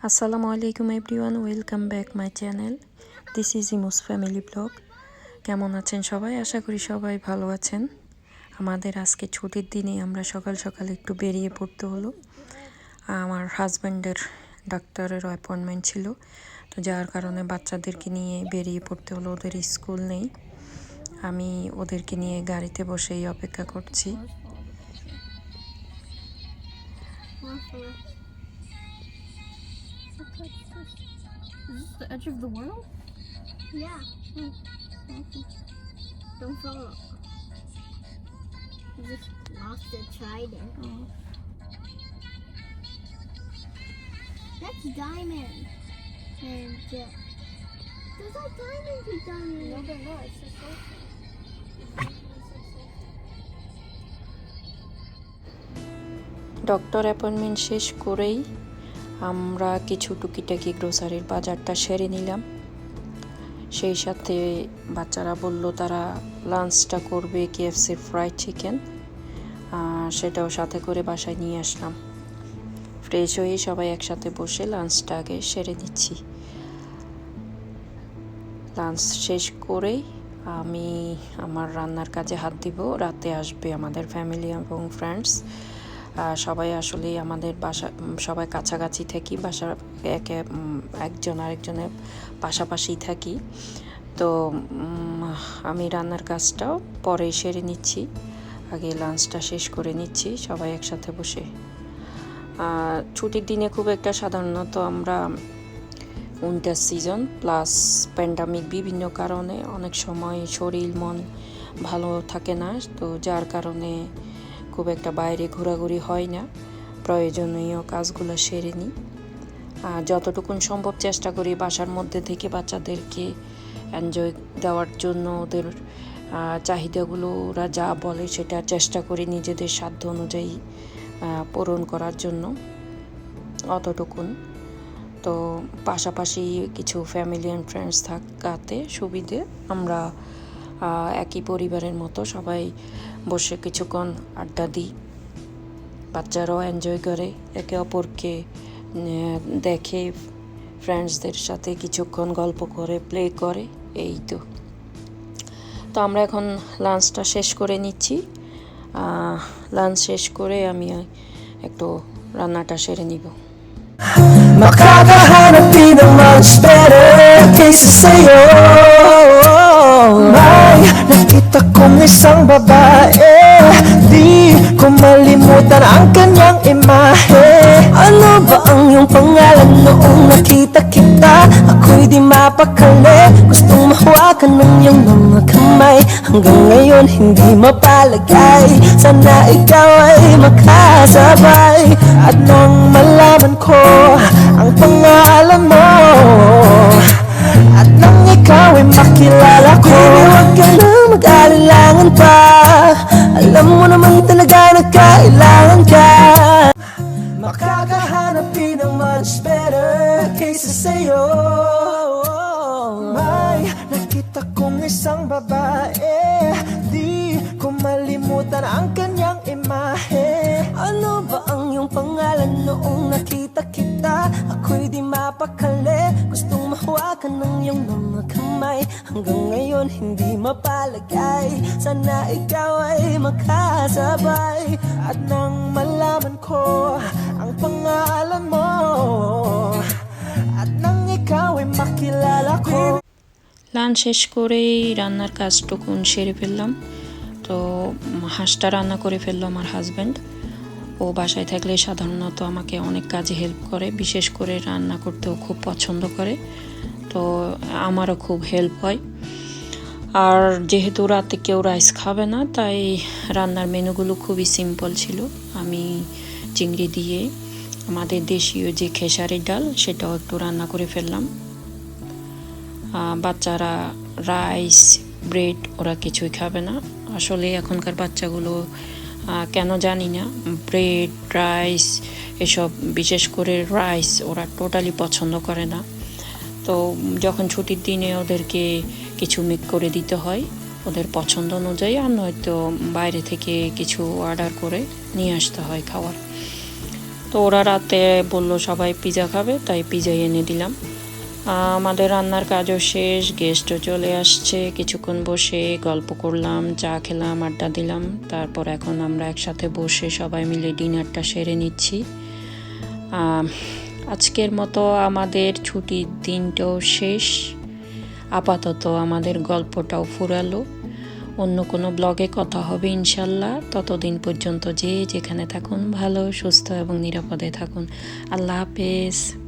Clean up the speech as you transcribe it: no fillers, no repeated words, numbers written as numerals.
আসসালামু আলাইকুম everyone, welcome back my channel. This is ইমোস ফ্যামিলি ব্লগ। কেমন আছেন সবাই? আশা করি সবাই ভালো আছেন। আমাদের আজকে ছুটির দিনে আমরা সকাল সকাল একটু বেরিয়ে পড়তে হলো। আমার হাজব্যান্ডের ডাক্তারের অ্যাপয়েন্টমেন্ট ছিল, তো যার কারণে বাচ্চাদেরকে নিয়ে বেরিয়ে পড়তে হলো। ওদের স্কুল নেই, আমি ওদেরকে নিয়ে গাড়িতে বসেই অপেক্ষা করছি। Is this the edge of the world? Yeah. Don't fall. You just lost a trident. Oh. That's diamond. And those are diamonds with diamonds. No, they're not. It's just sulfur. Doctor appointment শেষ করেই আমরা কিছু টুকিটাকি গ্রোসারির বাজারটা সেরে নিলাম। সেই সাথে বাচ্চারা বলল তারা লাঞ্চটা করবে KFCর ফ্রাইড চিকেন, সেটাও সাথে করে বাসায় নিয়ে আসলাম। ফ্রেশ হয়ে সবাই একসাথে বসে লাঞ্চটা আগে সেরে নিচ্ছি। লাঞ্চ শেষ করেই আমি আমার রান্নার কাজে হাত দিব। রাতে আসবে আমাদের ফ্যামিলি এবং ফ্রেন্ডস। সবাই আসলে আমাদের বাসা সবাই কাছাকাছি থাকি, বাসার একজন আরেকজনের পাশাপাশি থাকি। তো আমি রান্নার কাজটাও পরে সেরে নিচ্ছি, আগে লাঞ্চটা শেষ করে নিচ্ছি সবাই একসাথে বসে। ছুটির দিনে খুব একটা সাধারণত আমরা উইন্টার সিজন প্লাস প্যান্ডামিক বিভিন্ন কারণে অনেক সময় শরীর মন ভালো থাকে না, তো যার কারণে খুব একটা বাইরে ঘোরাঘুরি হয় না। প্রয়োজনীয় কাজগুলো সেরে নিই। যতটুকুন সম্ভব চেষ্টা করি বাসার মধ্যে থেকে বাচ্চাদেরকে এনজয় দেওয়ার জন্য, ওদের চাহিদাগুলো ওরা যা বলে সেটা চেষ্টা করি নিজেদের সাধ্য অনুযায়ী পূরণ করার জন্য, অতটুকুন। তো পাশাপাশি কিছু ফ্যামিলি অ্যান্ড ফ্রেন্ডস থাকাতে সুবিধে আমরা একই পরিবারের মতো সবাই বসে কিছুক্ষণ আড্ডা দিই। বাচ্চারাও এনজয় করে, একে অপরকে দেখে, ফ্রেন্ডসদের সাথে কিছুক্ষণ গল্প করে, প্লে করে, এই তো। তো আমরা এখন লাঞ্চটা শেষ করে নিচ্ছি। লাঞ্চ শেষ করে আমি একটু রান্নাটা সেরে নিব। Makakahanap din ng much better kaysa sa'yo. May nakita kong isang babae, di ko malimutan ang kanyang imahe. Ano ba ang iyong pangalan noong nakita kita? Ako'y di mapakali, gustong mahawakan ng iyong mga kamay. Hanggang ngayon hindi mapalagay, sana ikaw ay makasabay. At nang malaman ko ang pangalan mo, at nang ikaw ay makilala ko, baby, huwag ka na mag-alinlangan pa. Alam mo naman talaga na kailangan ka. Makakahanap din ng much better kaysa sa'yo. May nakita kong isang babae, di ko malimutan ang kanyang imahe. Ano ba ang iyong pangalan noong nakita kita? Ako'y di mapakali, gustong mahawakan ng iyong mga kamay. Hanggang ngayon hindi mapalagay, sana ikaw ay makasabay. At nang malaman ko ang pangalan mo, at nang ikaw ay makilala ko. Lunch শেষ করেই রান্নার কাজটুকুন সেরে ফেললাম। তো হাঁসটা রান্না করে ফেললো আমার হাজব্যান্ড। ও বাসায় থাকলে সাধারণত আমাকে অনেক কাজে হেল্প করে, বিশেষ করে রান্না করতেও খুব পছন্দ করে, তো আমারও খুব হেল্প হয়। আর যেহেতু রাতে কেউ রাইস খাবে না, তাই রান্নার মেনুগুলো খুবই সিম্পল ছিল। আমি চিংড়ি দিয়ে আমাদের দেশীয় যে খেসারির ডাল, সেটাও একটু রান্না করে ফেললাম। বাচ্চারা রাইস, ব্রেড ওরা কিছুই খাবে না। আসলে এখনকার বাচ্চাগুলো কেন জানি না, ব্রেড, রাইস এসব, বিশেষ করে রাইস ওরা টোটালি পছন্দ করে না। তো যখন ছুটির দিনে ওদেরকে কিছু মেক করে দিতে হয় ওদের পছন্দ অনুযায়ী, আর নয়তো বাইরে থেকে কিছু অর্ডার করে নিয়ে আসতে হয় খাবার। তো ওরা রাতে বললো সবাই পিৎজা খাবে, তাই পিৎজাই এনে দিলাম। আমাদের রান্নার কাজও শেষ, গেস্টও চলে আসছে। কিছুক্ষণ বসে গল্প করলাম, চা খেলাম, আড্ডা দিলাম। তারপর এখন আমরা একসাথে বসে সবাই মিলে ডিনারটা সেরে নিচ্ছি। আজকের মতো আমাদের ছুটির দিনটাও শেষ। আপাতত আমাদের গল্পটাও ফুরালো। অন্য কোনো ব্লগে কথা হবে ইনশাল্লাহ। ততদিন পর্যন্ত যে যেখানে থাকুন ভালো, সুস্থ এবং নিরাপদে থাকুন। আল্লাহ হাফেজ।